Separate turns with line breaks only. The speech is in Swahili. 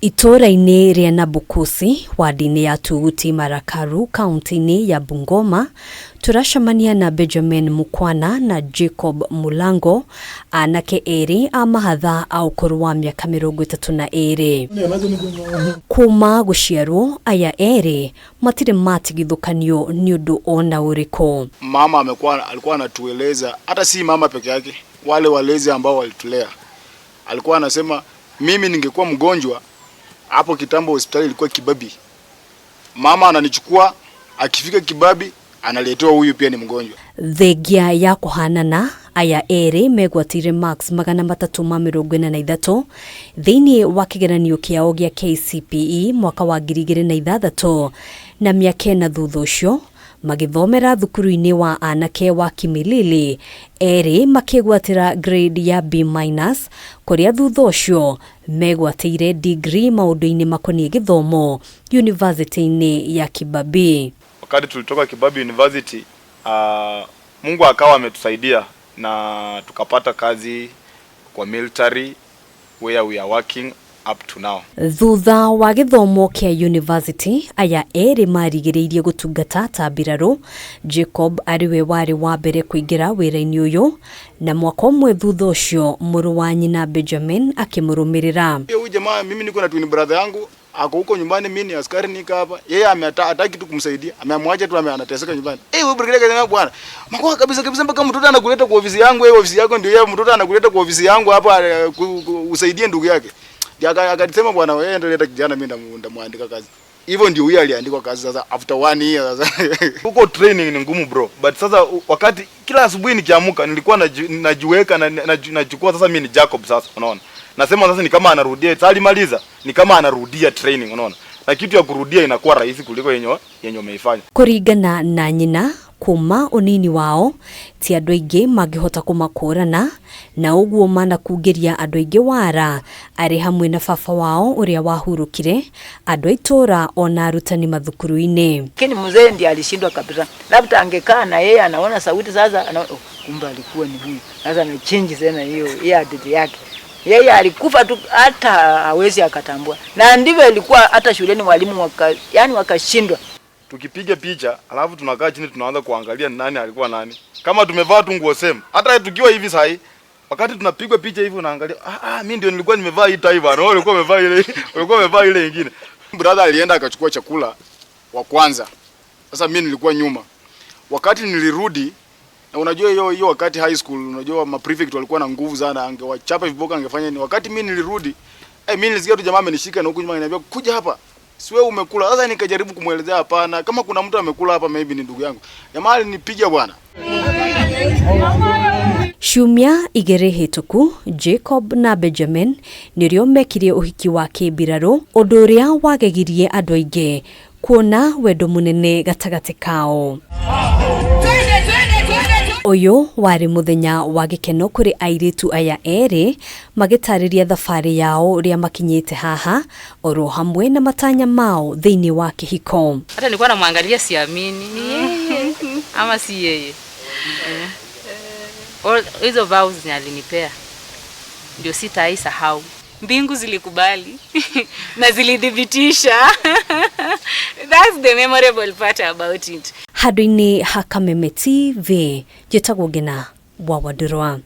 Itora-ini ria Nabukusi wadi-ini ya Tuguti Marakaru kaunti-ini ya Bungoma turacemania na Benjamin MUKHWANA na Jacob Mulango, anake eri a mahatha a ukuru wa miaka 32. Kuma guciarwo aya eri matire matigithukanio NIUNDU ona URIKU.
Mama alikuwa anatueleza, hata si mama peke yake, wale walezi ambao walitulea. Alikuwa anasema mimi ningekuwa mgonjwa hapo kitambo hospitali ilikuwa Kibabi. Mama ananichukua, akifika Kibabi analetewa huyu pia ni mgonjwa.
Thegia ya kuhanana aya eri megwatire marks 343 thiini wa kigeranio kiao gia KCPE mwaka wa 2006 na miaka na thutha ucio magithomera thukuru-ini wa Anake wa Kimilili, eri makigwatira grade ya B- kuria thutha ucio megwatire degree maundu-ini makonie githomo university-ini ya Kibabi.
Wakati tulitoka Kibabi University, Mungu akawa ametusaidia na tukapata kazi kwa military where we are working up to now.
Thutha wa githomo kia university aya eri marigiriirie gutungata ta MBIRARU. Jacob ariwe wari wa mbere kuingira wira-ini uyu na mwaka umwe thutha ucio muru wa nyina Benjamin akimurumirira.
Huyu jamaa mimi niko na twin brother yangu ako huko nyumbani, mimi ni askari nika hapa. Yeye hataki tu kumsaidia. Ameamwacha tu anateseka nyumbani. Wewe brigade kaza bwana. Makoa kabisa mpaka mtoto anakuleta kwa ofisi yangu, wewe ofisi yako ndio yeye mtoto anakuleta kwa ofisi yangu hapa usaidie ndugu yake. Akasema bwana wewe ndio leta kijana mimi ndamwandika kazi. Hivyo ndio huyu aliandikwa kazi sasa after 1 year sasa.
Huko training ni ngumu bro. But sasa wakati kila asubuhi nikiamka nilikuwa najiweka nachukua sasa mimi ni Jacob sasa unaona. Nasema sasa ni kama anarudia, alimaliza ni kama anarudia training unaona. Na kitu ya kurudia inakuwa rahisi kuliko yenye umeifanya.
Kuringana na nyina kuma unini wao ti andu aingi mangihota kumakurana na uguo mana kugeria andu aingi wara ari hamwe na baba wao uria wahurukire andu itura ona arutani mathukuru-ini.
Lakini mzee ndiye alishindwa kabisa. Labda angekaa na yeye anaona sauti sasa anaona kumbe alikuwa ni huyu. Sasa na change tena hiyo hadithi yake. Yeye alikufa tu hata hawezi akatambua. Na ndivyo ilikuwa hata shuleni walimu wakashindwa.
Tukipiga picha alafu tunakaa chini tunaanza kuangalia nani alikuwa nani. Kama tumevaa tu nguo same. Hata tukiwa hivi sahi wakati tunapigwa picha hivi unaangalia mimi ndio nilikuwa nimevaa hii tai bana. Ulikuwa umevaa ile nyingine.
Brother alienda akachukua chakula wa kwanza. Sasa mimi nilikuwa nyuma. Wakati nilirudi na unajua hiyo wakati high school unajua ma prefect walikuwa na nguvu sana, angewachapa viboka angefanya nini. Wakati mimi nilirudi mimi nilisikia tu jamaa amenishika na huko nyuma ananiambia kuja hapa. Si wewe umekula. Sasa nikajaribu kumuelezea hapana, kama kuna mtu amekula hapa maybe ni ndugu yangu. Jamaa alinipiga bwana.
Shumia igere hituku Jacob na Benjamin nirio mekirie uhiki wa MBIRARU, undu uria wagegirie andu aingi kuona wendo munene gatagati kao. Uyu wari muthenya wa gikeno kuri airitu aya eri magitariria thafari yao ria makinyite haha oro hamwe na matanya mao thiini wa kihiko.
Hata nilikuwa namwangalia siamini ni yeye ama si yeye. Hizo vows alinipea ndio sitaisahau. Mbingu zilikubali na zilidhibitisha. That's the memorable part about it.
Hadini ha Kameme TV, jitagwo Ngina wa Wadurwa.